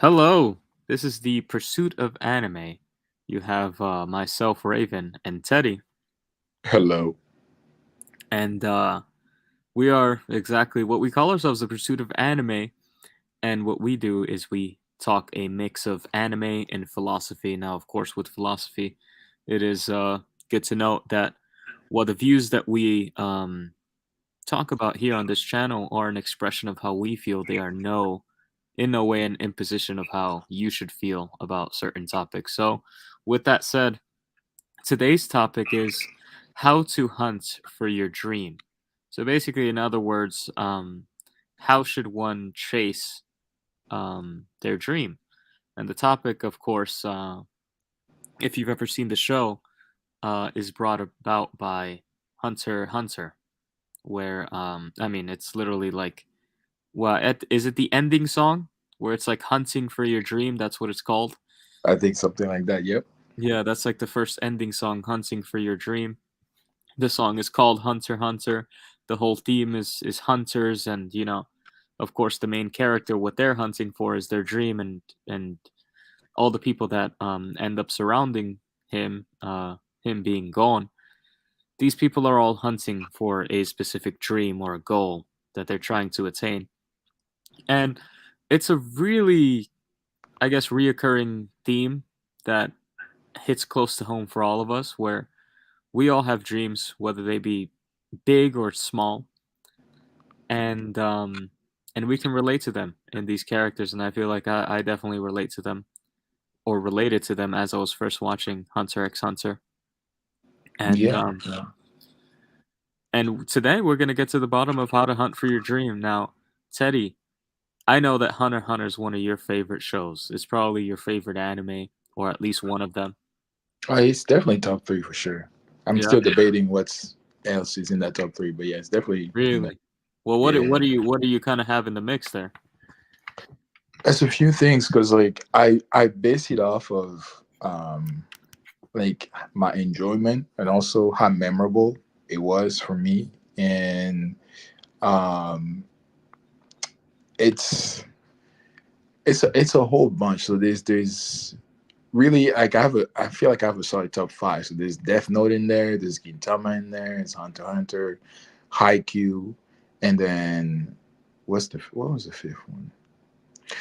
Hello, this is the Pursuit of Anime. You have myself, Raven, and Teddy, Hello. and we are exactly what we call ourselves, the Pursuit of Anime. And what we do is we talk a mix of anime and philosophy. Now, of course, with philosophy, it is good to note that the views that we talk about here on this channel are an expression of how we feel. They are in no way an imposition of how you should feel about certain topics. So, with that said, today's topic is how to hunt for your dream. So, basically, in other words, how should one chase their dream? And the topic, of course, if you've ever seen the show, is brought about by Hunter x Hunter, where I mean, it's literally like, is it the ending song where it's like hunting for your dream? That's what it's called. I think something like that. Yep. Yeah, that's like the first ending song, hunting for your dream. The song is called Hunter x Hunter. The whole theme is hunters, and of course, the main character, what they're hunting for is their dream, and all the people that end up surrounding him, him being gone. These people are all hunting for a specific dream or a goal that they're trying to attain, and it's a really, I guess, reoccurring theme that hits close to home for all of us, where we all have dreams, whether they be big or small, and we can relate to them in these characters. And I feel like I definitely relate to them or related to them as I was first watching Hunter x Hunter. And Yeah. um, and today we're gonna get to the bottom of how to hunt for your dream. Now, Teddy, I know that Hunter x Hunter is one of your favorite shows. It's probably your favorite anime, or at least one of them. It's definitely top three for sure. I'm Yeah, still debating what's else is in that top three, but yeah, it's definitely in that. really. Well, Yeah. what do you kind of have in the mix there? That's a few things because like I base it off of like my enjoyment and also how memorable it was for me, and um it's it's a whole bunch. So there's really like I feel like I have a solid top five. So there's Death Note in there, there's Gintama in there, it's Hunter x Hunter, Haikyuu, and then what was the fifth one?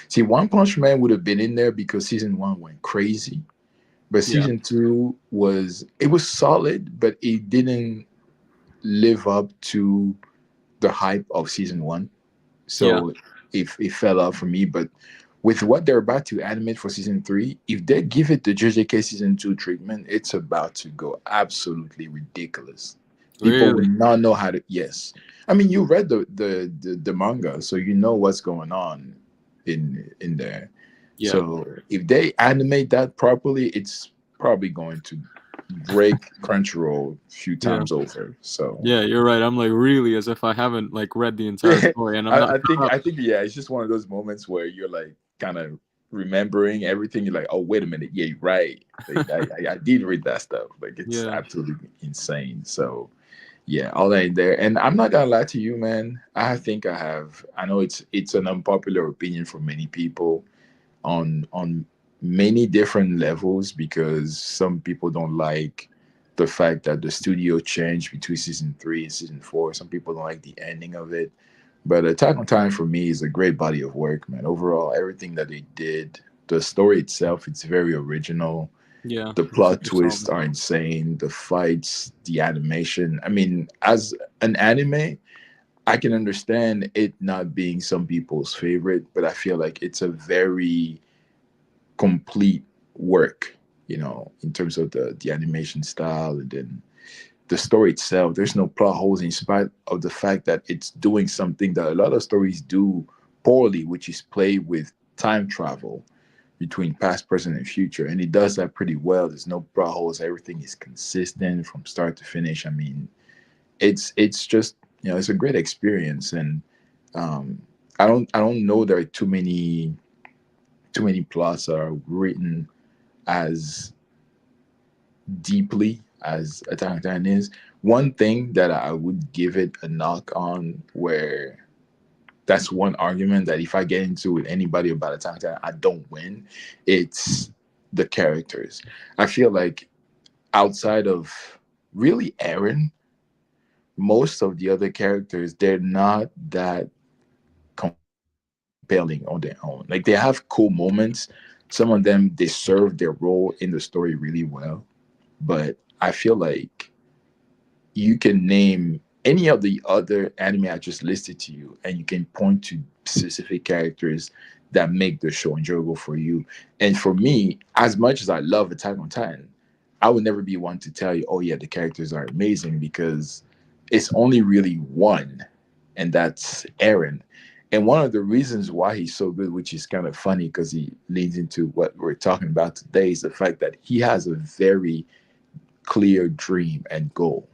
See, One Punch Man would have been in there because season one went crazy, but Yeah, season two was solid, but it didn't live up to the hype of season one. yeah, So it fell out for me. But with what they're about to animate for season three, if they give it the JJK season two treatment, it's about to go absolutely ridiculous. People will really. not know how to. Yes, I mean you read the manga, so you know what's going on in there. Yeah, So if they animate that properly, it's probably going to break Crunchyroll a few yeah, times over. So yeah. You're right. I'm like really as if I haven't like read the entire yeah, story, and I'm not caught up. I think yeah, it's just one of those moments where you're like kind of remembering everything. You're like, oh wait a minute, yeah, you're right. Like I did read that stuff. Like it's Yeah, absolutely insane. So yeah, all that in there. And I'm not gonna lie to you, man. I think I have. I know it's an unpopular opinion for many people on many different levels because some people don't like the fact that the studio changed between season three and season four. Some people don't like the ending of it. But Attack on Titan for me is a great body of work, man. Overall, everything that they did, the story itself, it's very original. yeah. The It's plot super twists solid. are insane. The fights, the animation. I mean, as an anime, I can understand it not being some people's favorite, but I feel like it's a very complete work, in terms of the animation style and then the story itself. There's no plot holes in spite of the fact that it's doing something that a lot of stories do poorly, which is play with time travel between past, present, and future. And it does that pretty well. There's no plot holes. Everything is consistent from start to finish. I mean, it's just it's a great experience. And um, I don't know there are too many plots that are written as deeply as Attack on Titan is. One thing that I would give it a knock on, where That's one argument that if I get into with anybody about Attack on Titan, I don't win. It's the characters. I feel like outside of really Aaron, most of the other characters, they're not that compelling on their own. Like they have cool moments. Some of them they serve their role in the story really well. But I feel like you can name any of the other anime I just listed to you, and you can point to specific characters that make the show enjoyable for you. And for me, as much as I love Attack on Titan, I would never be one to tell you, oh yeah, the characters are amazing, because it's only really one, and that's Aaron. And one of the reasons why he's so good, which is kind of funny because he leans into what we're talking about today, is the fact that he has a very clear dream and goal.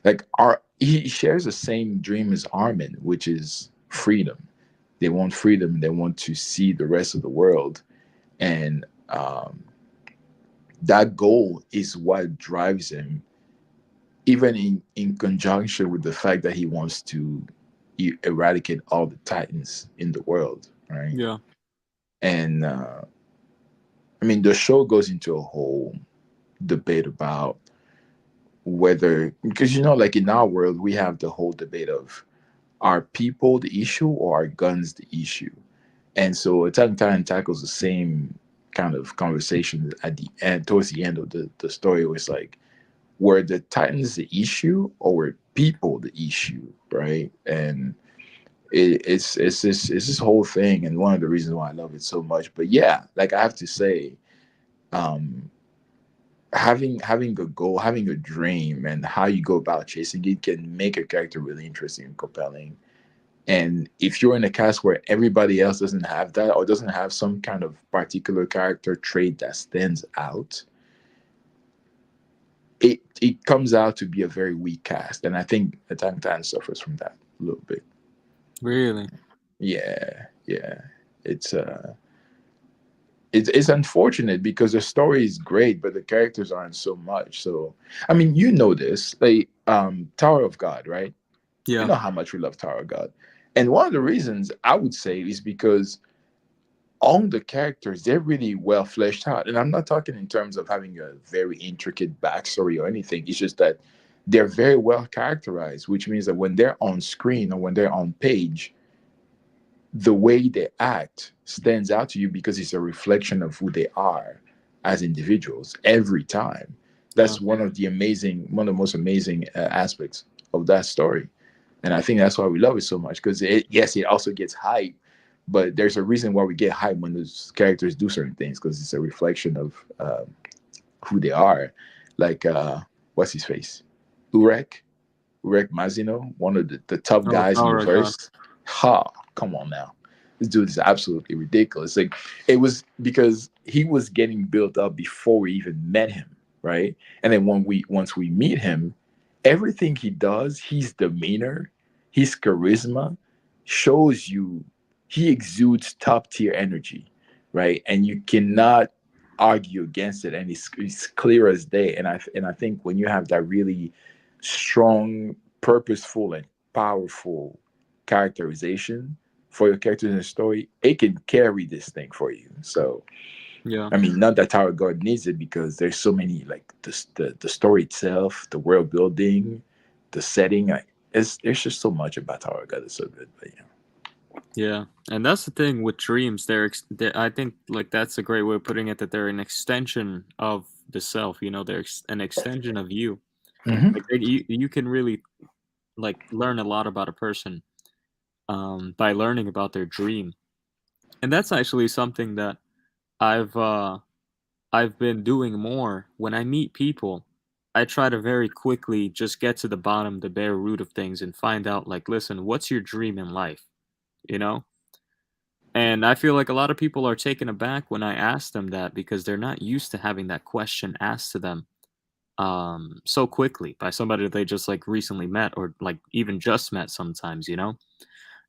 Like our he shares the same dream as Armin, which is freedom. They want freedom. They want to see the rest of the world, and that goal is what drives him, even in conjunction with the fact that he wants to eradicate all the Titans in the world, right? Yeah. And I mean, the show goes into a whole debate about whether, because like in our world we have the whole debate of, are people the issue or are guns the issue? And so Attack on Titan tackles the same kind of conversation at the end, towards the end of the story. It was like, were the Titans the issue or were people the issue, right? And it's this whole thing, and one of the reasons why I love it so much. But yeah, like I have to say, um, having a goal, having a dream, and how you go about chasing it can make a character really interesting and compelling. And if you're in a cast where everybody else doesn't have that, or doesn't have some kind of particular character trait that stands out, it comes out to be a very weak cast. And I think Attack on Titan suffers from that a little bit. Really. Yeah, yeah. It's it's unfortunate because the story is great, but the characters aren't so much. So I mean, this, like Tower of God, right? You Yeah. know how much we love Tower of God. And one of the reasons I would say is because all the characters, they're really well fleshed out. And I'm not talking in terms of having a very intricate backstory or anything. It's just that they're very well characterized, which means that when they're on screen or when they're on page, the way they act stands out to you because it's a reflection of who they are as individuals every time. Yeah. That's one of the most amazing aspects of that story. And I think that's why we love it so much, because yes, it also gets hype, but there's a reason why we get hype when those characters do certain things, because it's a reflection of who they are. Like what's his face, Urek, Urek Mazino, one of the top Oh, guys in the Tower of God. verse. Ha, come on now, this dude is absolutely ridiculous. Like, it was because he was getting built up before we even met him, right? And then once we meet him, everything he does, his demeanor, his charisma, shows you he exudes top tier energy, right? And you cannot argue against it, and it's clear as day. And I think when you have that really strong, purposeful, and powerful characterization for your characters in the story, it can carry this thing for you. So Yeah. I mean, not that Tower of God needs it, because there's so many, like the story itself, the world building, the setting. There's just so much about Tower of God that's so good. But yeah. Yeah. And that's the thing with dreams. I think like that's a great way of putting it, that they're an extension of the self. They're an extension of you. Hmm. Like you can really like learn a lot about a person by learning about their dream. And that's actually something that I've uh I've been doing more when I meet people. I try to very quickly just get to the bottom, the bare root of things, and find out, like, listen, what's your dream in life? You know? And I feel like a lot of people are taken aback when I ask them that, because they're not used to having that question asked to them so quickly by somebody that they just like recently met, or like even just met sometimes.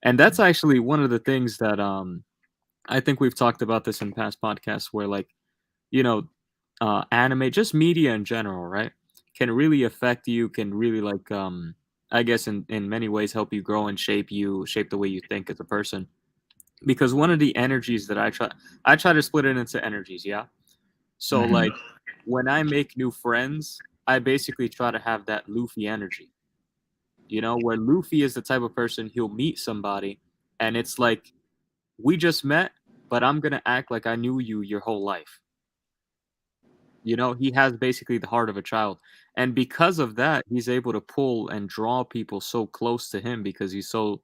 And that's actually one of the things that I think we've talked about this in past podcasts, where like, you know, anime, just media in general, right, can really affect you, can really like I guess in many ways help you grow and shape the way you think as a person. Because one of the energies that I try to split it into energies, yeah. So Mhm. like when I make new friends, I basically try to have that Luffy energy. You know, where Luffy is the type of person he'll meet somebody and it's like we just met, but I'm gonna act like I knew you your whole life. You know, he has basically the heart of a child. And because of that, he's able to pull and draw people so close to him because he's so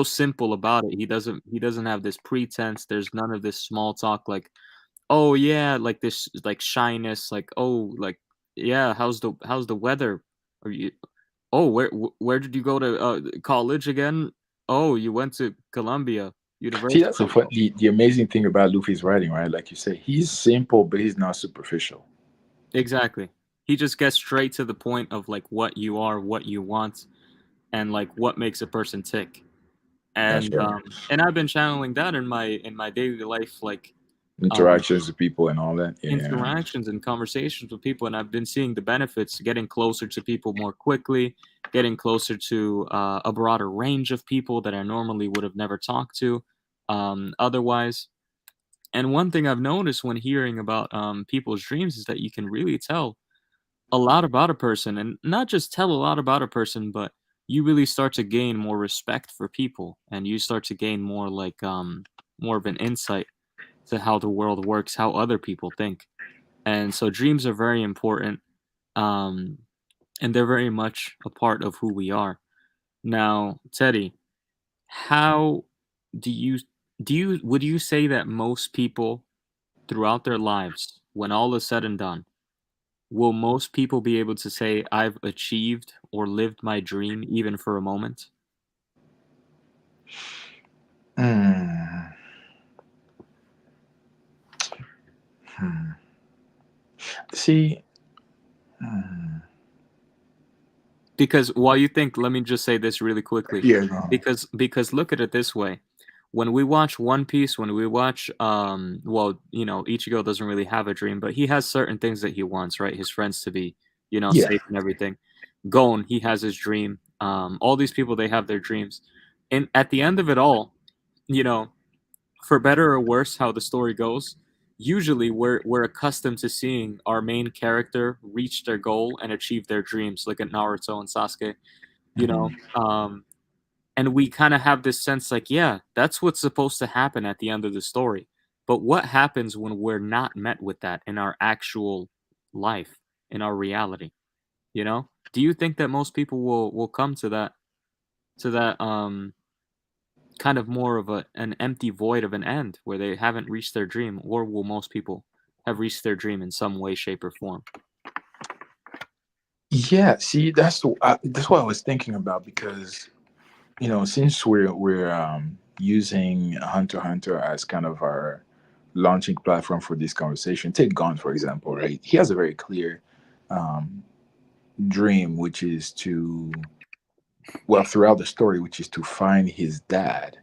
simple about it. He doesn't have this pretense. There's none of this small talk like, "Oh yeah," like this like shyness, like, "Oh, like yeah, how's the weather? Are you Oh, where did you go to college again? Oh, you went to Columbia See, that's University." the fun, the amazing thing about Luffy's writing, right? Like you say, he's simple, but he's not superficial. Exactly. He just gets straight to the point of like what you are, what you want, and like what makes a person tick. That's right. And I've been channeling that in my daily life, like um, Interactions with people and all that. Yeah. interactions and conversations with people, and I've been seeing the benefits, getting closer to people more quickly, getting closer to a broader range of people that I normally would have never talked to otherwise. And one thing I've noticed when hearing about people's dreams is that you can really tell a lot about a person, and not just tell a lot about a person, but you really start to gain more respect for people, and you start to gain more like more of an insight to how the world works, how other people think. And so dreams are very important, um, and they're very much a part of who we are. Now, Teddy, how do you would you say that most people throughout their lives, when all is said and done, will most people be able to say, "I've achieved or lived my dream even for a moment"? Hmm. Hmm. See, hmm. Because while you think, let me just say this really quickly. Yeah, no. Because look at it this way. When we watch One Piece, when we watch well, you know, Ichigo doesn't really have a dream, but he has certain things that he wants, right? His friends to be, you know, Yeah. safe and everything. Gon, he has his dream. All these people, they have their dreams. And at the end of it all, you know, for better or worse, how the story goes, usually we're accustomed to seeing our main character reach their goal and achieve their dreams, like at Naruto and Sasuke, you know. Hmm. And we kind of have this sense like, yeah, that's what's supposed to happen at the end of the story. But what happens when we're not met with that in our actual life, in our reality? You know? Do you think that most people will come to that kind of more of an empty void of an end where they haven't reached their dream, or will most people have reached their dream in some way, shape, or form? Yeah. See, that's what I was thinking about because since we're using Hunter x Hunter as kind of our launching platform for this conversation. Take Gon for example, right? He has a very clear um, dream, which is to well throughout the story, which is to find his dad.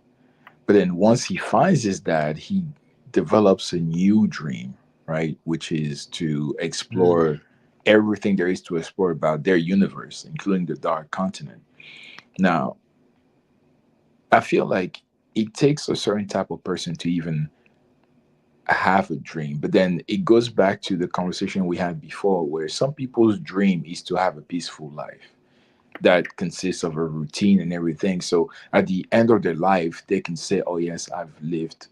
But then once he finds his dad, he develops a new dream, right? Which is to Mm, explore everything there is to explore about their universe, including the Dark Continent. Now, I feel like it takes a certain type of person to even have a dream, but then it goes back to the conversation we had before, where some people's dream is to have a peaceful life that consists of a routine and everything. So at the end of their life, they can say, "Oh yes, I've lived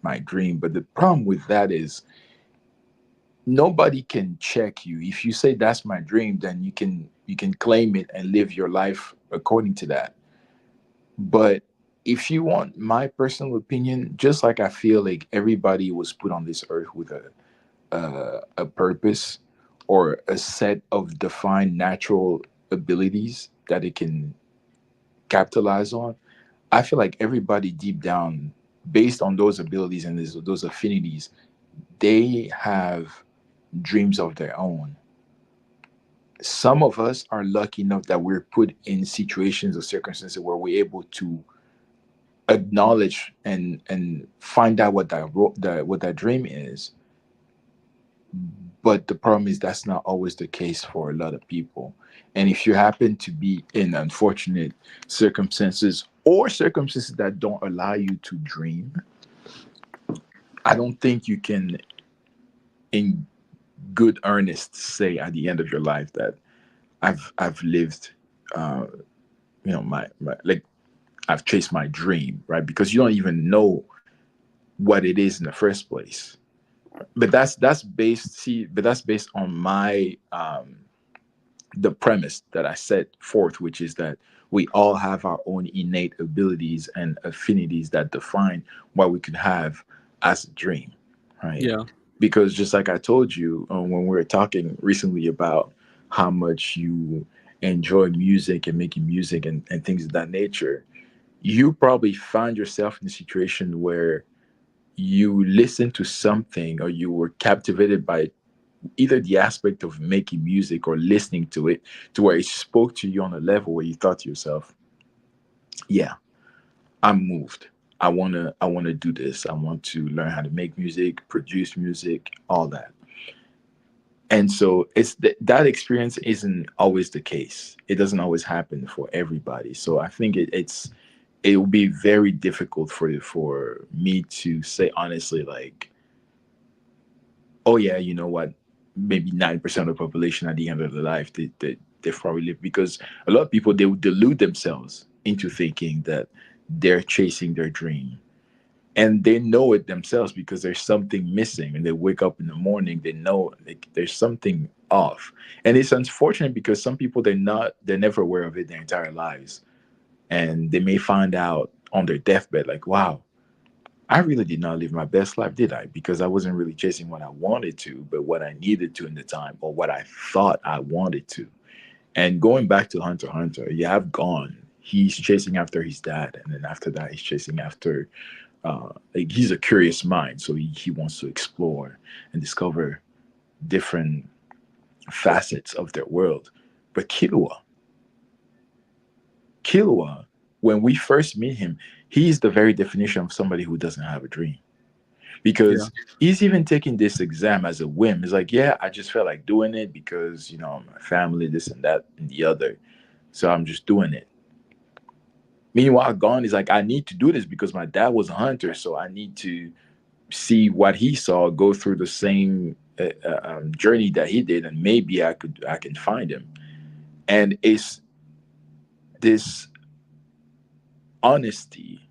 my dream." But the problem with that is nobody can check you. If you say that's my dream, then you can claim it and live your life according to that. But if you want my personal opinion, just like I feel like everybody was put on this earth with a purpose or a set of defined natural abilities that it can capitalize on, I feel like everybody deep down, based on those abilities and those affinities, they have dreams of their own. Some of us are lucky enough that we're put in situations or circumstances where we're able to acknowledge and find out what that what that dream is. But the problem is that's not always the case for a lot of people. And if you happen to be in unfortunate circumstances or circumstances that don't allow you to dream, I don't think you can, in good earnest, say at the end of your life that I've lived, uh, my like I've chased my dream, right? Because you don't even know what it is in the first place. But that's based, see, but that's based on my the premise that I set forth, which is that we all have our own innate abilities and affinities that define what we could have as a dream, right? Yeah. Because just like I told you when we were talking recently about how much you enjoy music and making music and things of that nature, you probably find yourself in a situation where you listen to something or you were captivated by either the aspect of making music or listening to it to where it spoke to you on a level where you thought to yourself, yeah, I'm moved. I want to do this. I want to learn how to make music, produce music, all that. And so that experience isn't always the case. It doesn't always happen for everybody. So I think it will be very difficult for me to say honestly, like, oh yeah, you know what, maybe 9% of the population at the end of their life, they probably live, because a lot of people, they would delude themselves into thinking that they're chasing their dream, and they know it themselves because there's something missing, and they wake up in the morning, they know like there's something off. And it's unfortunate because some people, they're never aware of it their entire lives, and they may find out on their deathbed like, wow, I really did not live my best life, did I? Because I wasn't really chasing what I wanted to, but what I needed to in the time, or what I thought I wanted to. And going back to Hunter x Hunter, you have Gon. He's chasing after his dad, and then after that, he's chasing after. Like, he's a curious mind, so he wants to explore and discover different facets of their world. But Killua, when we first meet him, he's the very definition of somebody who doesn't have a dream, Yeah. because he's even taking this exam as a whim. He's like, yeah, I just felt like doing it because, my family, this and that and the other. So I'm just doing it. Meanwhile, Gon is like, I need to do this because my dad was a hunter. So I need to see what he saw, go through the same journey that he did. And maybe I can find him. And it's this honesty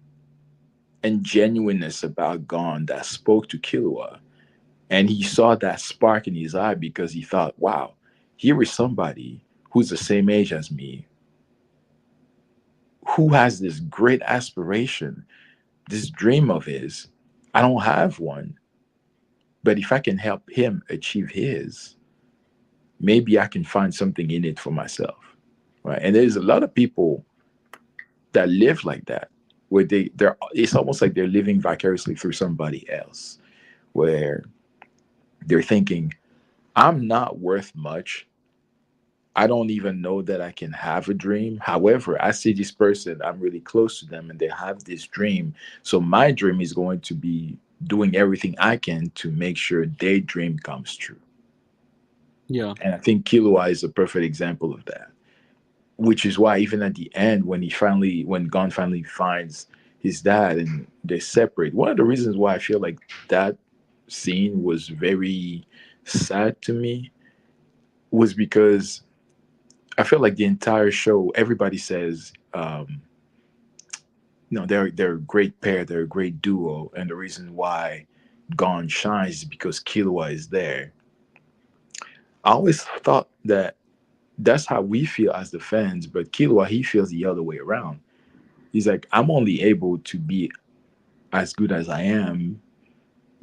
and genuineness about Gon that spoke to Killua. And he saw that spark in his eye because he thought, wow, here is somebody who's the same age as me, who has this great aspiration, this dream of his. I don't have one, but if I can help him achieve his, maybe I can find something in it for myself. Right. And there's a lot of people that live like that, where they're it's almost like they're living vicariously through somebody else, where they're thinking, I'm not worth much. I don't even know that I can have a dream. However, I see this person, I'm really close to them, and they have this dream. So my dream is going to be doing everything I can to make sure their dream comes true. Yeah. And I think Killua is a perfect example of that. Which is why even at the end, when Gon finally finds his dad and they separate, one of the reasons why I feel like that scene was very sad to me was because I feel like the entire show, everybody says, they're a great pair, they're a great duo, and the reason why Gon shines is because Killua is there. I always thought that that's how we feel as the fans, but Killua, he feels the other way around. He's like, I'm only able to be as good as I am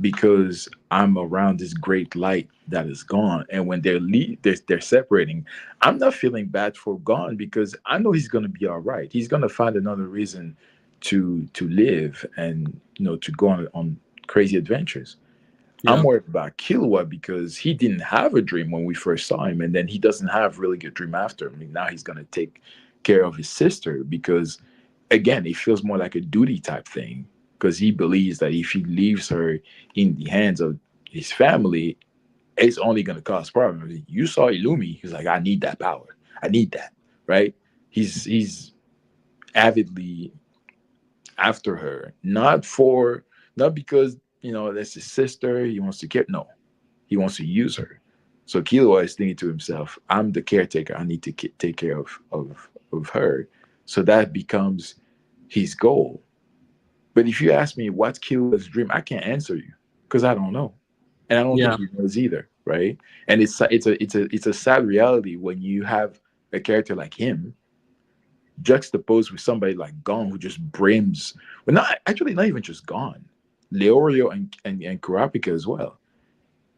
because I'm around this great light that is gone. And when they're separating, I'm not feeling bad for Gone because I know he's gonna be all right. He's gonna find another reason to live and to go on crazy adventures. I'm Yeah. worried about Killua because he didn't have a dream when we first saw him, and then he doesn't have really good dream after. I mean, now he's gonna take care of his sister because, again, it feels more like a duty type thing because he believes that if he leaves her in the hands of his family, it's only going to cause problems. You saw Illumi, he's like, I need that power. I need that, right? He's avidly after her, not because that's his sister. He wants to care. No, he wants to use her. So Killua is thinking to himself, I'm the caretaker. I need to take care of her. So that becomes his goal. But if you ask me what's Killua's dream, I can't answer you because I don't know, and I don't think Yeah. he knows either, right? And it's a sad reality when you have a character like him juxtaposed with somebody like Gon who just brims. Well, not even just Gon, Leorio and Kurapika as well,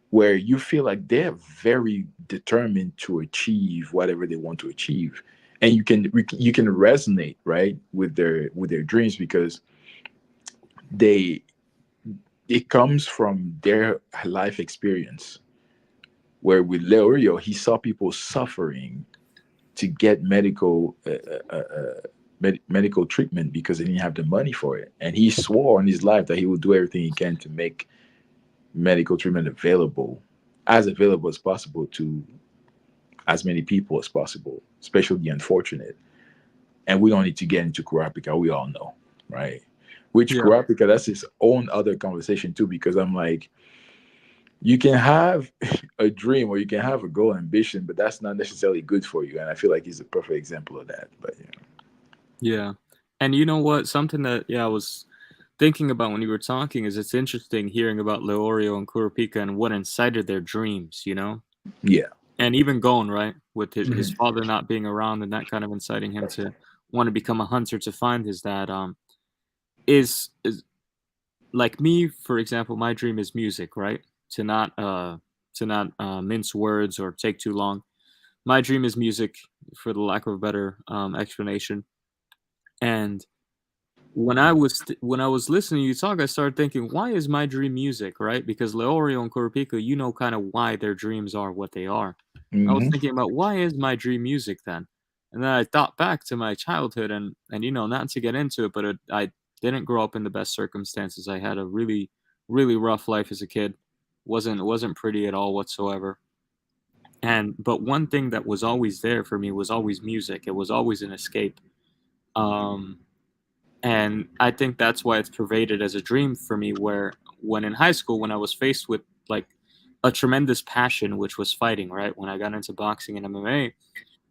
where you feel like they're very determined to achieve whatever they want to achieve, and you can resonate right with their dreams because they it comes from their life experience. Where with Leorio, he saw people suffering to get medical treatment because they didn't have the money for it, and he swore on his life that he will do everything he can to make medical treatment available as possible to as many people as possible, especially the unfortunate. And we don't need to get into Kurapika, we all know, right? Which Yeah. Kurapika, that's his own other conversation too, because I'm like, you can have a dream or you can have a goal ambition, but that's not necessarily good for you. And I feel like he's a perfect example of that. But Yeah. And you know what? Something that I was thinking about when you were talking is it's interesting hearing about Leorio and Kurapika and what incited their dreams, you know? yeah. And even Gon, right? With his Mhm. father not being around and that kind of inciting him to want to become a hunter to find his dad, is like me, for example, my dream is music, right? To not mince words or take too long. My dream is music, for the lack of a better explanation. And when I was listening to you talk, I started thinking, why is my dream music, right? Because Leorio and Kurapika, you know, kind of why their dreams are what they are. I was Hmm. thinking about why is my dream music then, and then I thought back to my childhood, and not to get into it, but I didn't grow up in the best circumstances. I had a really really rough life as a kid. wasn't pretty at all whatsoever. And but one thing that was always there for me was always music. It was always an escape. Um, and I think that's why it's pervaded as a dream for me. Where when in high school, when I was faced with like a tremendous passion, which was fighting, right? When I got into boxing and MMA,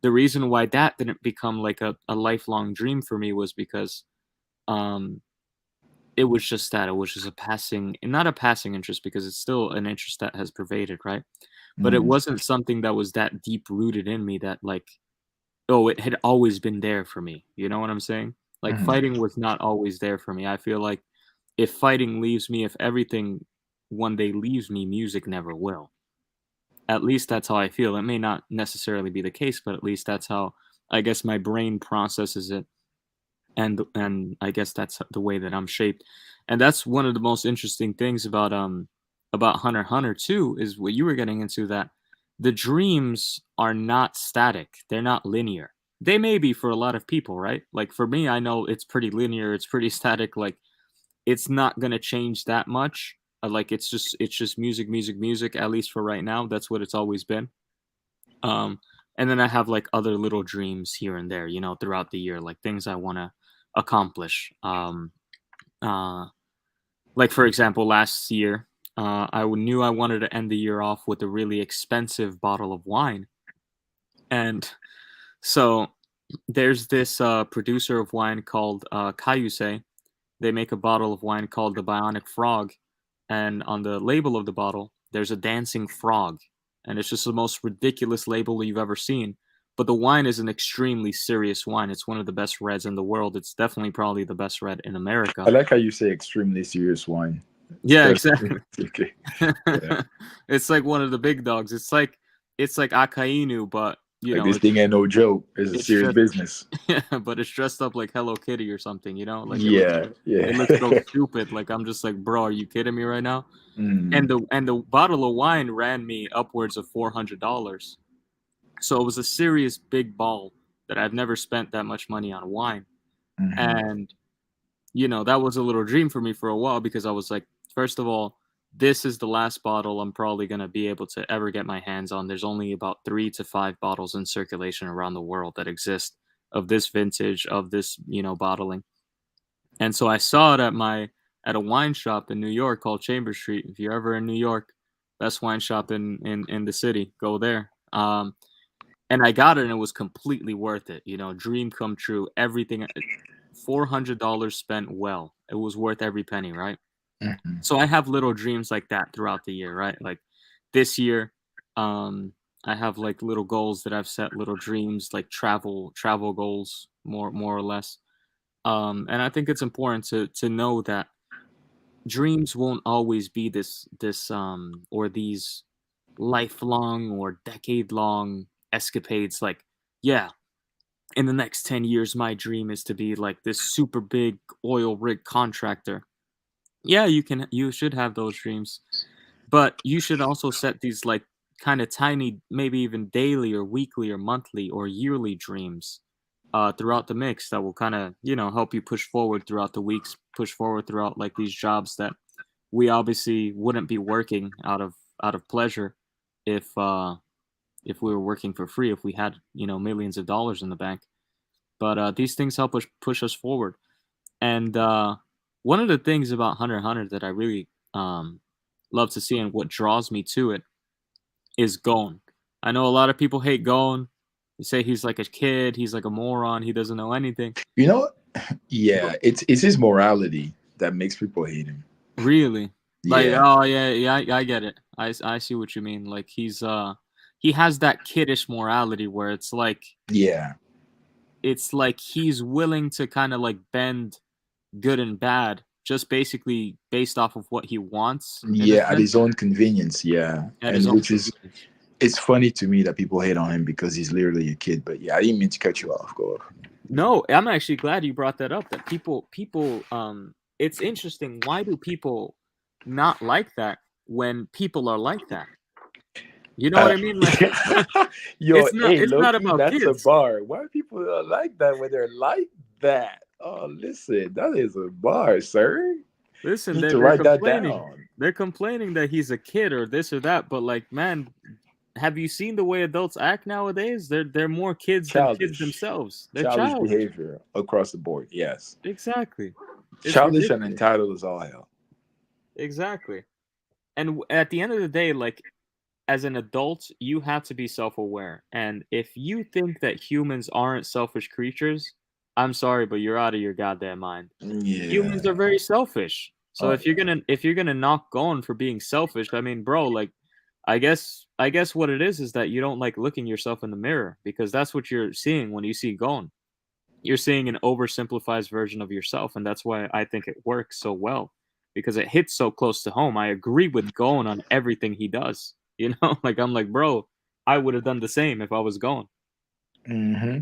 the reason why that didn't become like a lifelong dream for me was because um, it was just that it was just a passing, not a passing interest, because it's still an interest that has pervaded, right? But it Hmm. wasn't something that was that deep rooted in me that like, oh, it had always been there for me. You know what I'm saying? Like Hmm. fighting was not always there for me. I feel like if fighting leaves me, if everything one day leaves me, music never will. At least that's how I feel. It may not necessarily be the case, but at least that's how I guess my brain processes it, and I guess that's the way that I'm shaped. And that's one of the most interesting things about Hunter x Hunter too, is what you were getting into, that the dreams are not static. They're not linear. They may be for a lot of people, right? Like for me, I know it's pretty linear, it's pretty static, like it's not going to change that much. Like it's just music, music, music, at least for right now. That's what it's always been. Um, and then I have like other little dreams here and there, throughout the year, like things I want to accomplish. Uh, like for example, last year, knew I wanted to end the year off with a really expensive bottle of wine, and so there's this producer of wine called Kayuse. They make a bottle of wine called the Bionic Frog, and on the label of the bottle, there's a dancing frog, and it's just the most ridiculous label you've ever seen. But the wine is an extremely serious wine. It's one of the best reds in the world. It's definitely probably the best red in I America. like how you say extremely serious wine. Yeah, Especially exactly. okay. Yeah. It's like one of the big dogs. It's like Akainu, but Like this it's thing ain't no joke. It's a it's serious just business. yeah, but it's dressed up like Hello Kitty or something. Like Yeah, it yeah. looks so stupid. Like I'm just like, bro, are you kidding me right now? And Mm, the bottle of wine ran me upwards of $400. So it was a serious big ball that I've never spent that much money on wine. mhm, And that was a little dream for me for a while, because I was like, first of all, this is the last bottle I'm probably going to be able to ever get my hands on. There's only about 3 to 5 bottles in circulation around the world that exist of this vintage, of this, bottling. And so I saw it at a wine shop in New York called Chamber Street. If you're ever in New York, best wine shop in the city, go there. And I got it, and it was completely worth it. Dream come true. Everything, $400 spent well. It was worth every penny, right? Mhm. So I have little dreams like that throughout the year, right? Like this year, I have like little goals that I've set, little dreams, like travel goals, more or less. And I think it's important to know that dreams won't always be this or these lifelong or decade long escapades. Like, yeah, in the next 10 years, my dream is to be like this super big oil rig contractor. Yeah, you should have those dreams, but you should also set these like kind of tiny, maybe even daily or weekly or monthly or yearly dreams throughout the mix that will kind of help you push forward throughout the weeks, push forward throughout like these jobs that we obviously wouldn't be working out of pleasure if we were working for free, if we had millions of dollars in the bank. But these things help us push us forward. And one of the things about Hunter x Hunter that I really love to see and what draws me to it is Gon. I know a lot of people hate Gon. They say he's like a kid, he's like a moron, he doesn't know anything. You know what? But Yeah, it's his morality that makes people hate him. really, like, Yeah, oh yeah, yeah, I get it. I see what you mean. Like he has that kiddish morality where yeah, it's like he's willing to kind of like bend good and bad just basically based off of what he wants in a yeah. At sense his own convenience, yeah. at his And own which is, convenience. it's funny to me that people hate on him because he's literally a kid. But yeah, I didn't mean to cut you off. Go off. No, I'm actually glad you brought that up. That people it's interesting. Why do people not like that when people are like that? You know what Uh, I mean? Like yo, hey, it's not Loki, about that's a kids. bar. Why people are like that when they're like that? Oh, listen, that is a bar, sir. Listen, You need they to they're write that complaining. down. They're complaining that he's a kid or this or that, but like, man, have you seen the way adults act nowadays? They're more kids than kids Childish, themselves. They're childish childish. behavior across the board. Yes, Exactly. It's childish and ridiculous. entitled as all hell. Exactly. And at the end of the day, like as an adult, you have to be self-aware. And if you think that humans aren't selfish creatures, I'm sorry, but you're out of your goddamn mind. Humans are Yeah. very selfish. So Oh yeah. if you're gonna knock going for being selfish, I mean, bro, like I guess what it is that you don't like looking yourself in the mirror because that's what you're seeing when you see Gon. You're seeing an oversimplified version of yourself, and that's why I think it works so well because it hits so close to home. I agree with Gon on everything he does. Like I'm like, bro, I would have done the same if I was Gon. Hmm.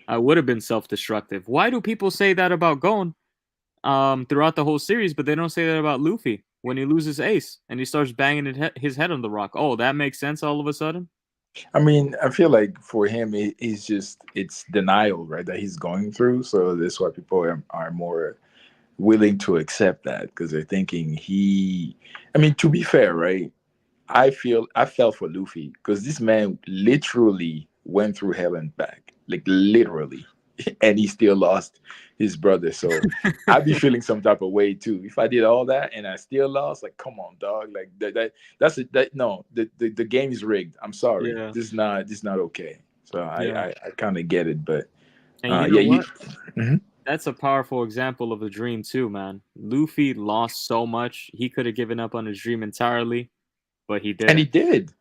I would have been self-destructive. Why do people say that about Gon throughout the whole series, but they don't say that about Luffy when he loses Ace and he starts banging his head on the rock? Oh, that makes sense all of a sudden. I mean, I feel like for him, he's just it's denial, right, that he's going through. So that's why people are more willing to accept that because they're thinking he. I mean, to be fair, right? I felt for Luffy because this man literally went through hell and back, like literally, and he still lost his brother. So I'd be feeling some type of way too if I did all that and I still lost. Like, come on, dog. Like that's it. That no, the game is rigged. I'm sorry. Yeah, This is not okay. So yeah. I kind of get it, but And you know yeah, you. what? Mhm. That's a powerful example of a dream too, man. Luffy lost so much. He could have given up on his dream entirely, but he And he didn't. did.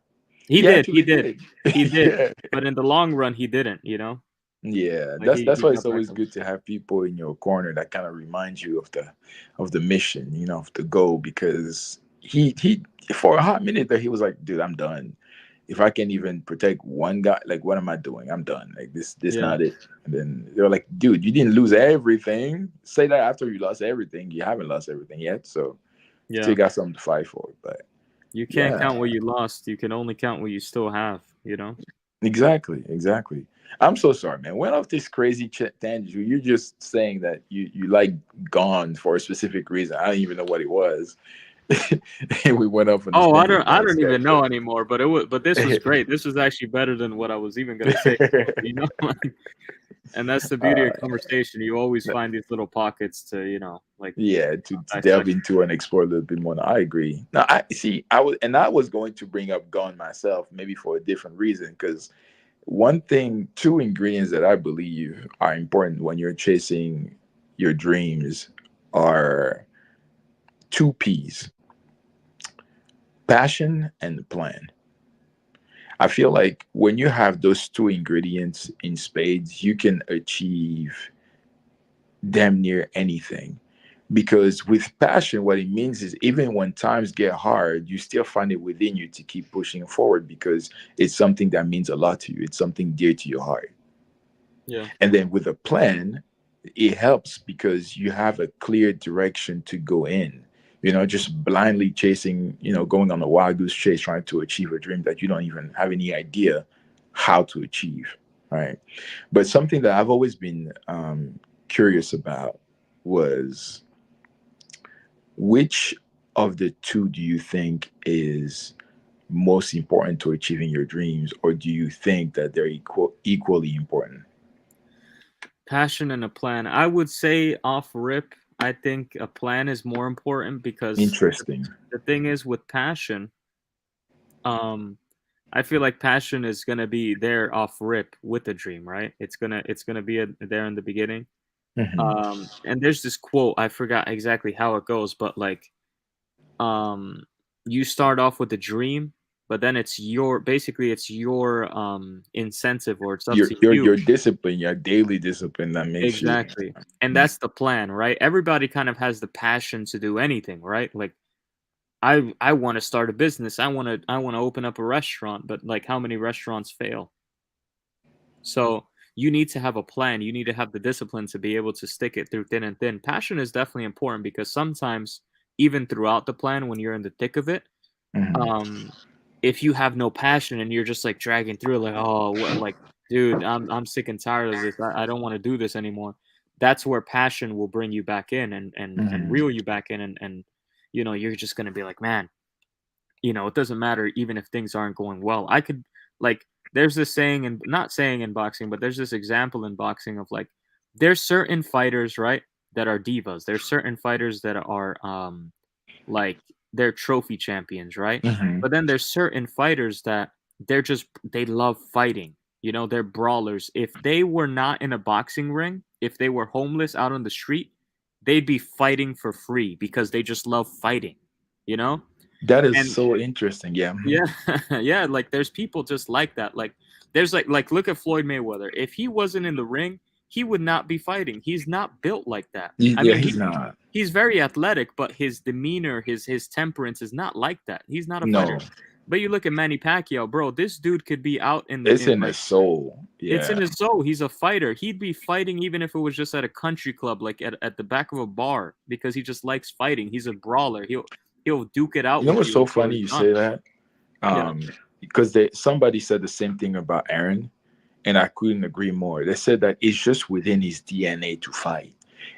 He He did. He actually did. did. He did. Yeah. But in the long run, he didn't. Yeah, Like that's he why got it's back always up. good to have people in your corner that kind of remind you of the mission, of the goal. Because he for a hot minute there he was like, dude, I'm done. If I can't even protect one guy, like what am I doing? I'm done. Like this Yeah. not it. And then they're like, dude, you didn't lose everything. Say that after you lost everything. You haven't lost everything yet, so still Yeah. got something to fight for. But You can't yeah, count what you lost. You can only count what you still have. exactly, exactly. I'm so sorry, man. Went off this crazy tangent. You're just saying that you like Gone for a specific reason. I don't even know what it was. And we went off on a Oh, tangent I about don't even sketchup. know anymore, but this was great. This was actually better than what I was even gonna say before, you know? Like, and that's the beauty uh, of conversation. You always find these little pockets to, like, yeah, to delve dissect. into and explore a little bit more. No, I agree. No, I see. I was going to bring up Gone myself, maybe for a different reason, because one thing, two ingredients that I believe are important when you're chasing your dreams are two P's: passion and plan. I feel like when you have those two ingredients in spades, you can achieve damn near anything. Because with passion, what it means is even when times get hard, you still find it within you to keep pushing forward because it's something that means a lot to you. It's something dear to your heart. Yeah. And then with a plan, it helps because you have a clear direction to go in. Just blindly chasing, going on a wild goose chase trying to achieve a dream that you don't even have any idea how to achieve. Right. But something that I've always been curious about was, which of the two do you think is most important to achieving your dreams, or do you think that they're equally important? Passion and a plan. I would say off rip, I think a plan is more important because Interesting. the thing is with passion, um, I feel like passion is gonna be there off rip with the dream, right? It's gonna be there in the beginning. Hmm. And there's this quote, I forgot exactly how it goes, but like, um, you start off with a dream, but then it's your incentive, or it's up Your to your you. your discipline, your daily discipline that makes you. Exactly. And that's the plan, right? Everybody kind of has the passion to do anything, right? Like, I want to start a business. I want to open up a restaurant, but like, how many restaurants fail? So you need to have a plan. You need to have the discipline to be able to stick it through thin and thin. Passion is definitely important because sometimes, even throughout the plan, when you're in the thick of it, Mhm. um, if you have no passion and you're just like dragging through, like, oh, like, dude, I'm sick and tired of this. I don't want to do this anymore. That's where passion will bring you back in and Mhm. reel you back in, and you're just gonna be like, man, it doesn't matter even if things aren't going well. I could, like, there's this saying, and not saying in boxing, but there's this example in boxing of, like, there's certain fighters, right, that are divas. There's certain fighters that are like, they're trophy champions, right? Mhm. But then there's certain fighters that they love fighting. They're brawlers. If they were not in a boxing ring, if they were homeless out on the street, they'd be fighting for free because they just love fighting, you know? That is And so interesting. Yeah. Mhm. yeah, yeah, like, there's people just like that. Like, there's look at Floyd Mayweather. If he wasn't in the ring, he would not be fighting. He's not built like that. I Yeah, mean, he's not. he's very athletic, but his demeanor, his temperance is not like that. He's not a No, fighter. But you look at Manny Pacquiao, bro. This dude could be out it's in in his like, soul. it's in Yeah. his soul. He's a fighter. He'd be fighting even if it was just at a country club, like at the back of a bar, because he just likes fighting. He's a brawler. He'll duke it out You know with what's you so until funny it's you done. say that? Yeah. Um, because somebody said the same thing about Aaron, and I couldn't agree more. They said that it's just within his DNA to fight.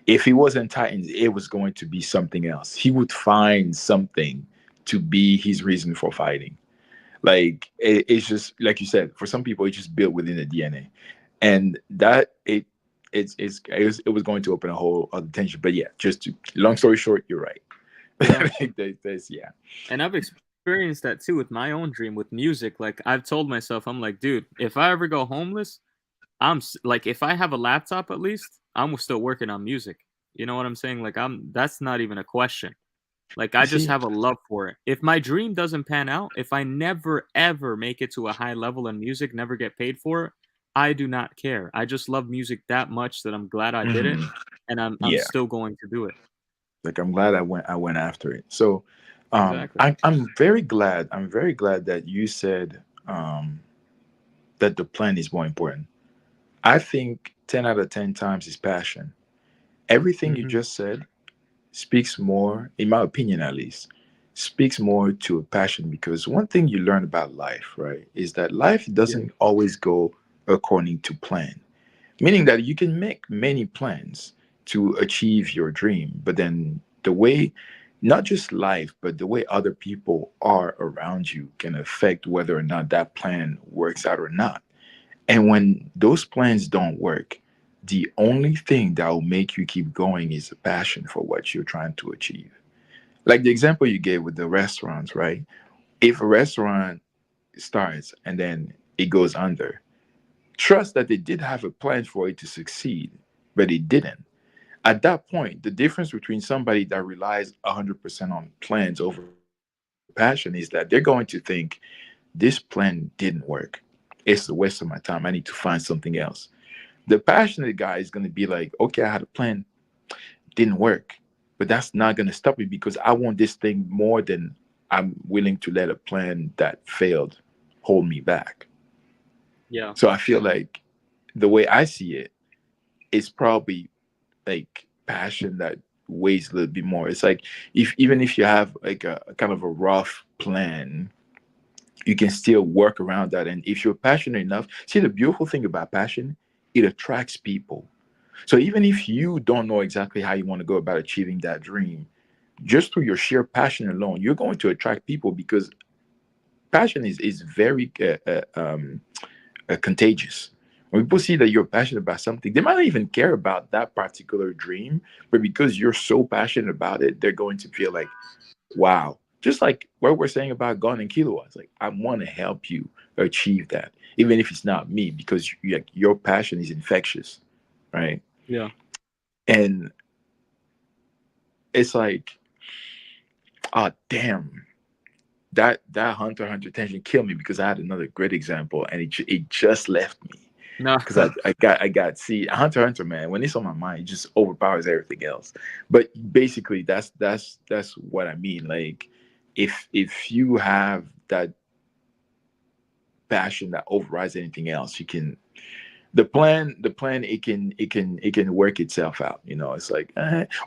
If he wasn't Titans, it was going to be something else. He would find something to be his reason for fighting. Like it's just like you said. For some people, it's just built within the DNA, and that it was going to open a whole other tension. But yeah, just to long story short, you're right. Yeah. Yeah. And I've experienced that too with my own dream with music. Like, I've told myself, I'm like, dude, if I ever go homeless, like, if I have a laptop at least, I'm still working on music. You know what I'm saying? Like, that's not even a question. Like, You I just see, have a love for it. If my dream doesn't pan out, if I never ever make it to a high level in music, never get paid for it, I do not care. I just love music that much that I'm glad I did it, mhm, and I'm yeah, still going to do it. like I'm glad I went after it. So, Exactly. I'm very glad that you said that the plan is more important. I think 10 out of 10 times is passion. Everything you Hmm. just said speaks more, in my opinion at least, speaks more to a passion, because one thing you learn about life, right, is that life Yeah. doesn't always go according to plan. Meaning that you can make many plans to achieve your dream, but then the way not just life, but the way other people are around you can affect whether or not that plan works out or not. And when those plans don't work, the only thing that will make you keep going is a passion for what you're trying to achieve. Like the example you gave with the restaurants, right? If a restaurant starts and then it goes under, trust that they did have a plan for it to succeed, but it didn't. At that point, the difference between somebody that relies 100% on plans over passion is that they're going to think this plan didn't work. It's a waste of my time. I need to find something else. The passionate guy is going to be like, okay, I had a plan, didn't work, but that's not going to stop me because I want this thing more than I'm willing to let a plan that failed hold me back. Yeah. So I feel like the way I see it is probably like passion that weighs a little bit more. It's like if even if you have like a kind of a rough plan, you can still work around that. And if you're passionate enough, see the beautiful thing about passion, it attracts people. So even if you don't know exactly how you want to go about achieving that dream, just through your sheer passion alone, you're going to attract people because passion is very contagious. When people see that you're passionate about something, they might not even care about that particular dream, but because you're so passionate about it, they're going to feel like, wow. Just like what we're saying about Gon and Killua, it's like I want to help you achieve that, even if it's not me, because your passion is infectious, right? Yeah. And it's like, oh damn, that Hunter x Hunter tension killed me because I had another great example, and it just left me No. because I got see Hunter x Hunter, man, when it's on my mind, it just overpowers everything else. But basically, that's what I mean. Like, if you have that passion that overrides anything else, you can the plan it can work itself out. It's like,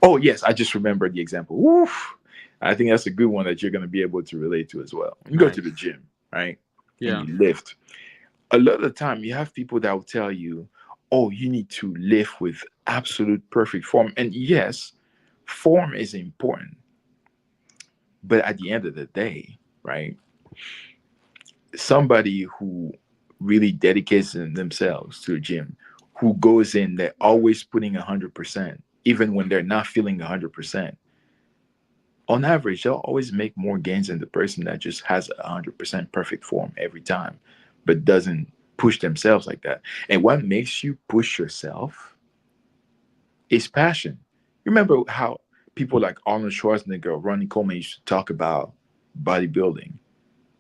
oh yes, I just remembered the example. Woof. I think that's a good one that you're going to be able to relate to as well. You go to Nice. the gym, right, and Yeah. you lift. A lot of the time you have people that will tell you, oh, you need to lift with absolute perfect form. And yes, form is important, but at the end of the day, right, somebody who really dedicates themselves to the gym, who goes in, they're always putting 100%, even when they're not feeling 100%. On average, they'll always make more gains than the person that just has 100% perfect form every time, but doesn't push themselves like that. And what makes you push yourself is passion. You remember how people like Arnold Schwarzenegger or Ronnie Coleman used to talk about bodybuilding?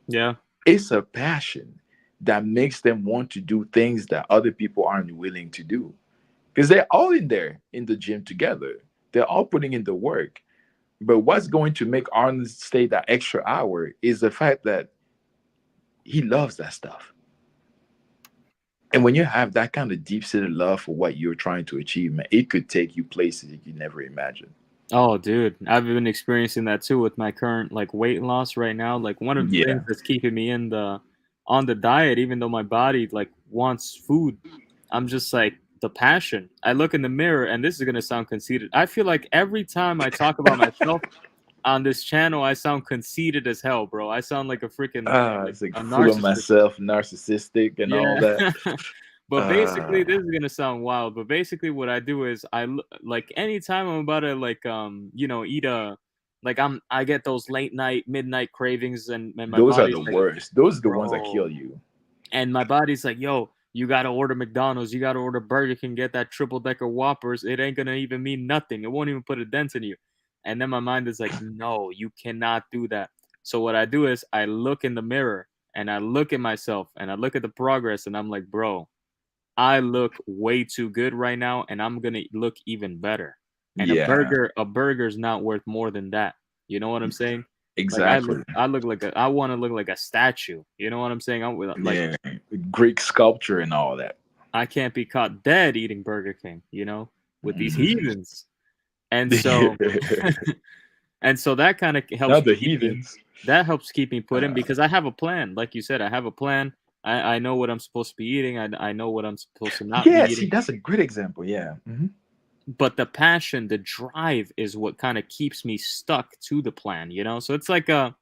Yeah. It's a passion that makes them want to do things that other people aren't willing to do because they're all in there in the gym together. They're all putting in the work. But what's going to make Arnold stay that extra hour is the fact that he loves that stuff. And when you have that kind of deep seated love for what you're trying to achieve, man, it could take you places that you never imagined. Oh, dude, I've been experiencing that too with my current like weight loss right now. Like one of the things Yeah. that's keeping me in the on the diet, even though my body like wants food, I'm just like the passion. I look in the mirror, and this is gonna sound conceited. I feel like every time I talk about myself on this channel, I sound conceited as hell, bro. I sound like a freaking like It's like a full of narcissist. myself, narcissistic, and all Yeah. that. But basically, Uh, this is gonna sound wild, but basically what I do is like anytime I'm about to like eat a like I get those late night midnight cravings, and my those are body's the like, worst. Those are the ones that bro, kill you. and my body's like, yo, you gotta order McDonald's, you gotta order Burger King, get that triple decker Whoppers. It ain't gonna even mean nothing. It won't even put a dent in you. And then my mind is like, no, you cannot do that. So what I do is I look in the mirror and I look at myself and I look at the progress and I'm like, bro, I look way too good right now, and I'm gonna look even better. And Yeah, a burger's not worth more than that. You know what I'm saying? Like exactly. I look like I want to look like a statue. You know what I'm saying? Like Yeah, Greek sculpture and all that. I can't be caught dead eating Burger King. You know, with these Mhm. heathens. And so and so that kind of helps Not the keep me. heathens. That helps keep me put in Uh, because I have a plan. Like you said, I have a plan. I know what I'm supposed to be eating. I know what I'm supposed to not be yeah, see, eating. that's a great example. Yeah. but the passion, the drive is what kind of keeps me stuck to the plan, you know? So it's like a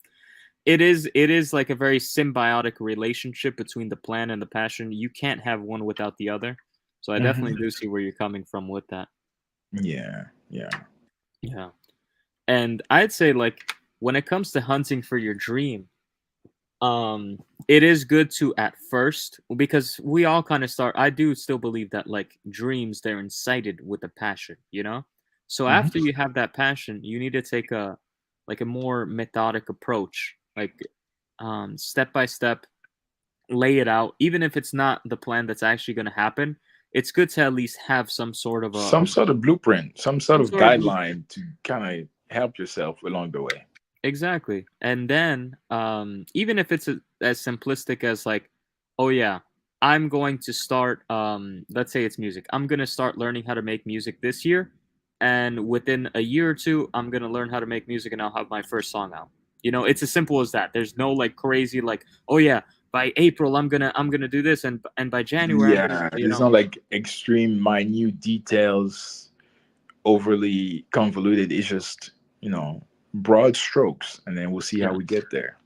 it is like a very symbiotic relationship between the plan and the passion. You can't have one without the other. So I definitely Hmm. do see where you're coming from with that. Yeah, yeah. Yeah. And I'd say like when it comes to hunting for your dream, um it is good to at first, because we all kind of start, I do still believe that like dreams, they're incited with a passion, you know? So after Hmm. you have that passion, you need to take a like a more methodic approach, like step by step, lay it out. Even if it's not the plan that's actually going to happen, it's good to at least have some sort of a Some sort of blueprint, some sort some of sort of blueprint. guideline to kind of help yourself along the way. Exactly. And then, even if it's as simplistic as like, oh yeah, I'm going to start, let's say it's music. I'm going to start learning how to make music this year. And within a year or two, I'm going to learn how to make music and I'll have my first song out. You know, it's as simple as that. There's no like crazy, like, oh yeah, by April, I'm going to do this. And by January, I'm going to, Yeah, you there's know, not like extreme minute details, overly convoluted. It's just, broad strokes, and then we'll see how yeah. we get there.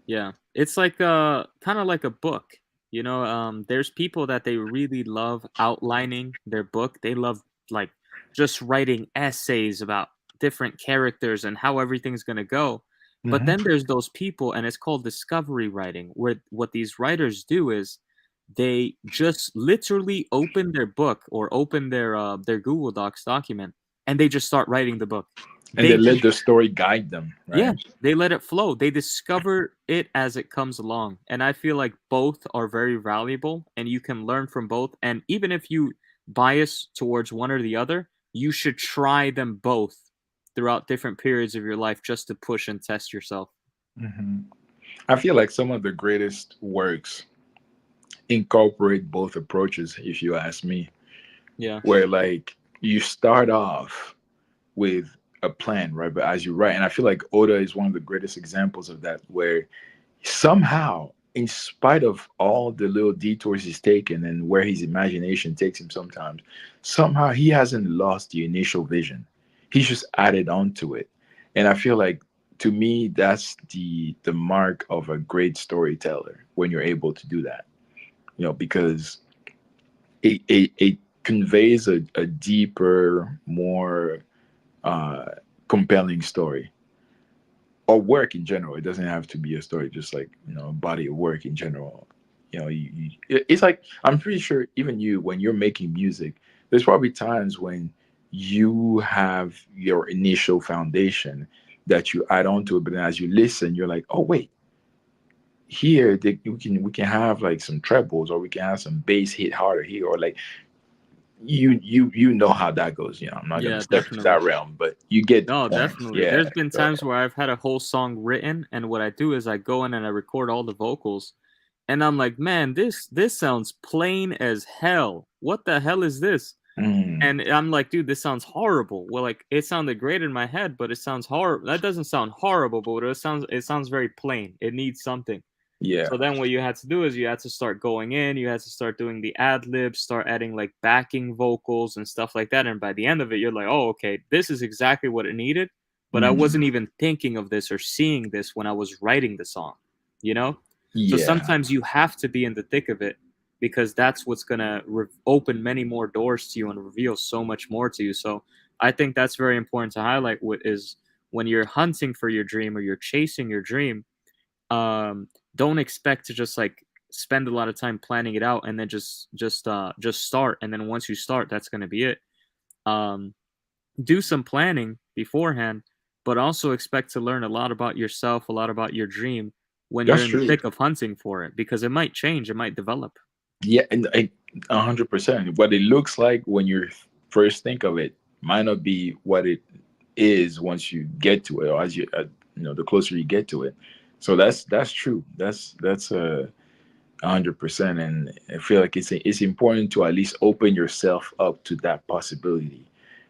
Yeah. It's like kind of like a book. You know, there's people that they really love outlining their book. They love like just writing essays about different characters and how everything's going to go. But then Hmm. there's those people, and it's called discovery writing, where what these writers do is they just literally open their book or open their Google Docs document, and they just start writing the book. And They they just let the story guide them, Yeah, right? they let it flow. They discover it as it comes along. And I feel like both are very valuable and you can learn from both. And even if you bias towards one or the other, you should try them both throughout different periods of your life just to push and test yourself. Hmm. I feel like some of the greatest works incorporate both approaches, if you ask me, Yeah. where like you start off with a plan, right? But as you write, and I feel like Oda is one of the greatest examples of that, where somehow, in spite of all the little detours he's taken and where his imagination takes him sometimes, somehow he hasn't lost the initial vision. He's just added on to it. And I feel like, to me, that's the mark of a great storyteller, when you're able to do that. Because it conveys a deeper, more uh, compelling story, or work in general. It doesn't have to be a story, just like, a body of work in general. It's like, I'm pretty sure even you, when you're making music, there's probably times when you have your initial foundation that you add on to it, but then as you listen, you're like, oh wait, here we can have like some trebles, or we can have some bass hit harder here, or like, you know how that goes. I'm not gonna Yeah, step into definitely. that realm, but you get the No, point. definitely. Yeah. There's been So, times where I've had a whole song written, and what I do is I go in and I record all the vocals, and I'm like, man, this sounds plain as hell. What the hell is this? mm, And I'm like, dude, this sounds horrible. Well, like it sounded great in my head, but it sounds horrible. That doesn't sound horrible, but it sounds very plain. It needs something. yeah. So then what you had to do is you had to start going in, you had to start doing the ad libs, start adding like backing vocals and stuff like that. And by the end of it, you're like, oh, okay, this is exactly what it needed. But I Mm, wasn't even thinking of this or seeing this when I was writing the song, you know? So yeah. sometimes you have to be in the thick of it because that's what's going to open many more doors to you and reveal so much more to you. So I think that's very important to highlight what is when you're hunting for your dream or you're chasing your dream, um don't expect to just like spend a lot of time planning it out and then just start, and then once you start, that's going to be it. um do some planning beforehand, but also expect to learn a lot about yourself, a lot about your dream when you're That's in the true. thick of hunting for it, because it might change, it might develop. Yeah, and 100%. What it looks like when you first think of it might not be what it is once you get to it, or as the closer you get to it. So that's true. That's 100%. And I feel like it's important to at least open yourself up to that possibility,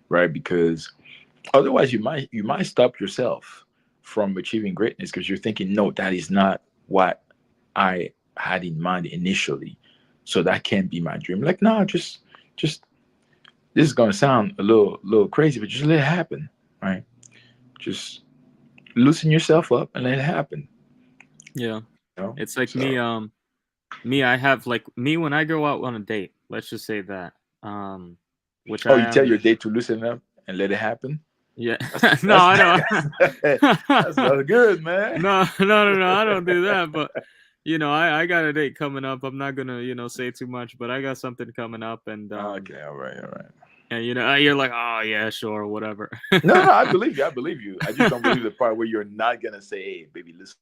right? Because otherwise, you might stop yourself from achieving greatness, because you're thinking, no, that is not what I had in mind initially. So that can't be my dream. Like, no, just this is gonna sound a little crazy, but just let it happen, right? Just loosen yourself up and let it happen. Yeah. You know. It's like So, me, I have like me when I go out on a date, let's just say that. Um which oh, I you tell am. your date to loosen up and let it happen. Yeah. That's No, that's I that's, don't. that's not good, man. No, no, I don't do that. But I got a date coming up. I'm not gonna, say too much, but I got something coming up, Okay, all right. and you're like, oh yeah, sure, whatever. No, no, I believe you. I believe you. I just don't believe the part where you're not gonna say, "Hey, baby, listen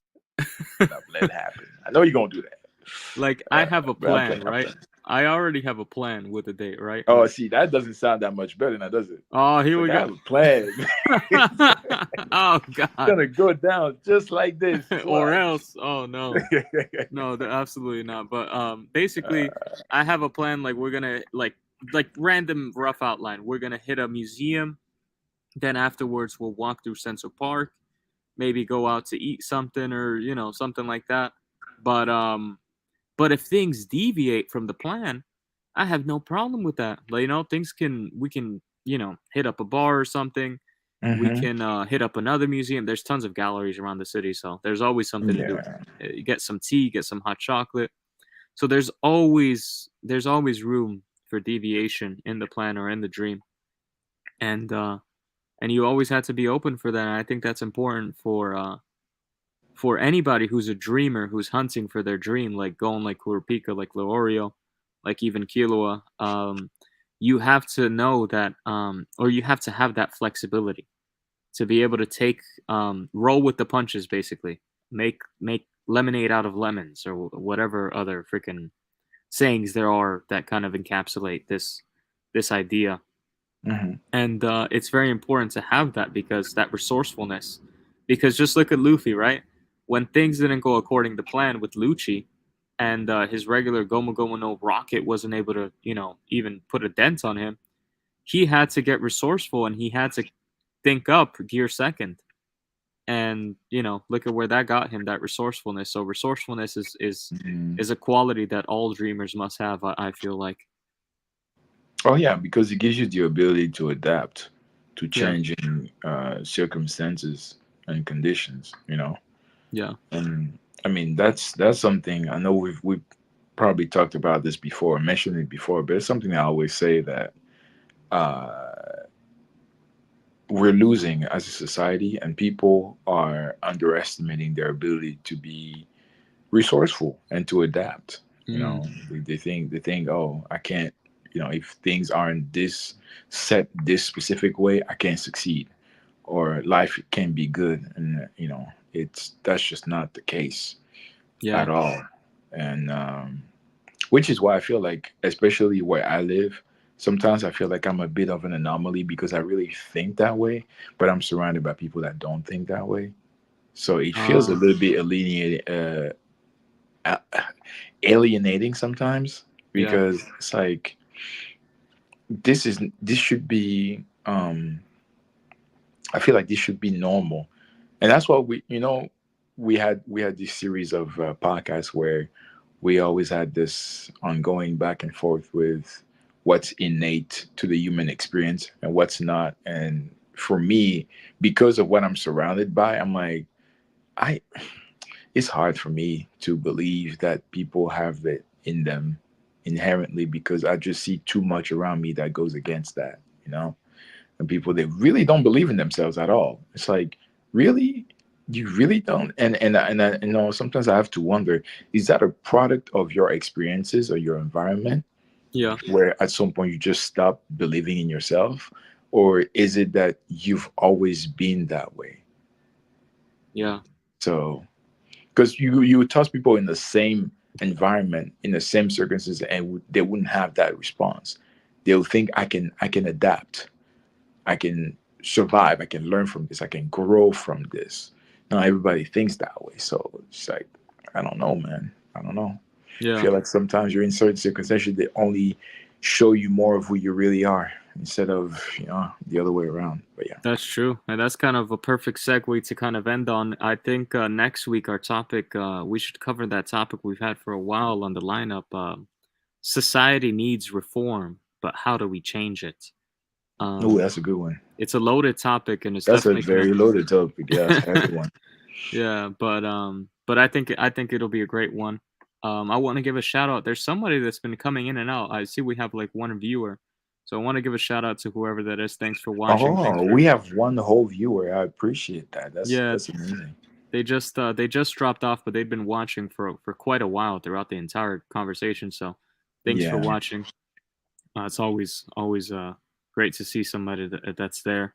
up, let it happen." I know you're gonna do that. Like I have a But I'm plan, playing. I'm right? playing. I already have a plan with a date, right? Oh, Like, see, that doesn't sound that much better now, does it? oh, It's here like we I go. have a plan. It's Oh God. gonna go down just like this. Just Or watch. else, oh no. No, absolutely not. But basically, uh, I have a plan. Like we're gonna like random rough outline. We're gonna hit a museum. Then afterwards, we'll walk through Central Park. Maybe go out to eat something or something like that. But but if things deviate from the plan, I have no problem with that. Like, things can we can hit up a bar or something. We hmm can hit up another museum. There's tons of galleries around the city, so there's always something to do. Yeah. Get some tea, get some hot chocolate. So there's always room for deviation in the plan or in the dream, and you always have to be open for that. And I think that's important for anybody who's a dreamer, who's hunting for their dream, like going like Kurapika, like Leorio, like even Killua. You have to know that, or you have to have that flexibility to be able to take roll with the punches, basically. Make lemonade out of lemons, or whatever other freaking sayings there are that kind of encapsulate this idea. hmm And it's very important to have that, because that resourcefulness. Because just look at Luffy, right? When things didn't go according to plan with Lucci, and his regular Gomu Gomu no rocket wasn't able to, even put a dent on him, he had to get resourceful, and he had to think up Gear Second. And look at where that got him, that resourcefulness. So resourcefulness hmm is a quality that all dreamers must have. I feel like. Oh yeah, because it gives you the ability to adapt to Yeah, changing circumstances and conditions. You know. yeah, And I mean, that's something I know we've probably talked about this before, mentioned it before, but it's something I always say that uh, we're losing as a society, and people are underestimating their ability to be resourceful and to adapt. You mm, know, they think, oh, I can't. You know, if things aren't this set this specific way, I can't succeed, or life can be good, and it's that's just not the case yeah, at all. And which is why I feel like, especially where I live, sometimes I feel like I'm a bit of an anomaly because I really think that way, but I'm surrounded by people that don't think that way. So it feels a uh, little bit uh, alienating sometimes yeah, because it's like this should be. I feel like this should be normal, and that's what we had this series of podcasts where we always had this ongoing back and forth with what's innate to the human experience and what's not. And for me, because of what I'm surrounded by, I'm like, I it's hard for me to believe that people have it in them inherently because I just see too much around me that goes against that, and people that really don't believe in themselves at all. It's like, really, you really don't. And sometimes I have to wonder: is that a product of your experiences or your environment, yeah, where at some point you just stop believing in yourself, or is it that you've always been that way? yeah, So, because you would toss people in the same environment, in the same circumstances, and they wouldn't have that response. They'll think, I can adapt, I can survive, I can learn from this, I can grow from this. Not everybody thinks that way. So it's like, I don't know, man. I don't know. I yeah. feel like sometimes you're in certain circumstances that only show you more of who you really are instead of, the other way around. But yeah. That's true, and that's kind of a perfect segue to kind of end on. I think next week our topic, we should cover that topic we've had for a while on the lineup. Society needs reform, but how do we change it? Oh, Um, that's a good one. it's a loaded topic, and it's That's a definitely very loaded topic. Yeah, that's a heavy one. yeah, but I think it'll be a great one. I want to give a shout out. There's somebody that's been coming in and out. I see we have like one viewer, so I want to give a shout out to whoever that is. Thanks for watching. Thanks Oh, for we have one whole viewer. I appreciate that. yeah. That's amazing. They just dropped off, but they've been watching for quite a while throughout the entire conversation. So thanks for Yeah. watching. It's always great to see somebody that's there.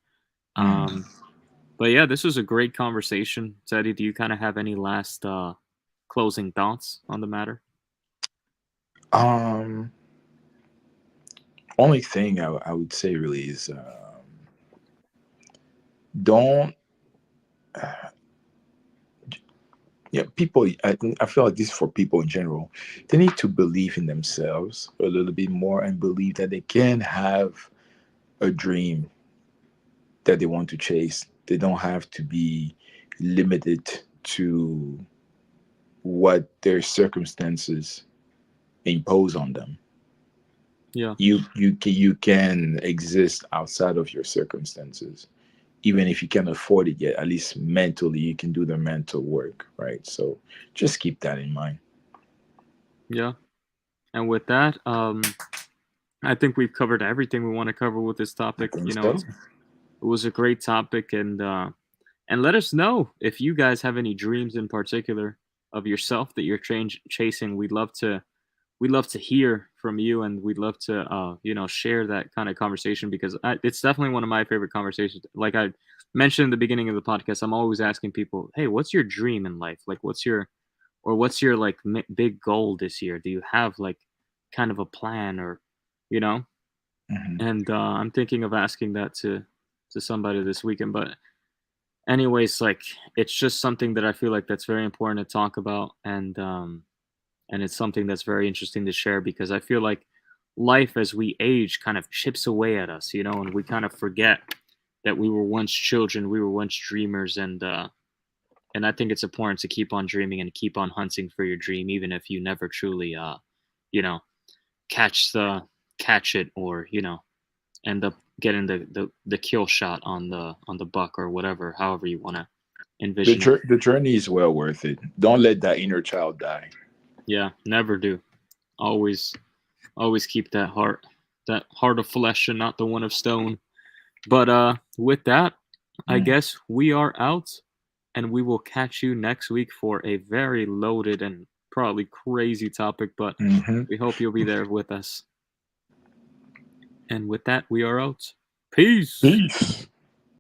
Mm. Um, but yeah, this was a great conversation. Teddy, do you kind of have any last closing thoughts on the matter? Um, Only thing I would say really is don't. Yeah, people. I feel like this is for people in general. They need to believe in themselves a little bit more and believe that they can have a dream that they want to chase. They don't have to be limited to what their circumstances impose on them. Yeah, You can exist outside of your circumstances, even if you can't afford it yet. At least mentally, you can do the mental work, right? So just keep that in mind. yeah. And with that, I think we've covered everything we want to cover with this I topic. think You know, so. it was a great topic, and let us know if you guys have any dreams in particular of yourself that you're chasing. We'd love to hear from you, and we'd love to share that kind of conversation, because it's definitely one of my favorite conversations. Like I mentioned in the beginning of the podcast, I'm always asking people, hey, what's your dream in life? Like what's your like big goal this year? Do you have like kind of a plan, or you know Hmm. and I'm thinking of asking that to somebody this weekend. But anyways, like, it's just something that I feel like that's very important to talk about, and it's something that's very interesting to share, because I feel like life as we age kind of chips away at us, and we kind of forget that we were once children, we were once dreamers, and I think it's important to keep on dreaming and keep on hunting for your dream, even if you never truly, you know, catch the catch it, or end up getting the kill shot on the buck, or whatever, however you want to envision it. The journey is well worth it. Don't let that inner child die. Yeah, never do. Always always keep that heart of flesh and not the one of stone. But with that, I Mm. guess we are out, and we will catch you next week for a very loaded and probably crazy topic, but Hmm. we hope you'll be there with us. And with that, we are out. Peace. Peace.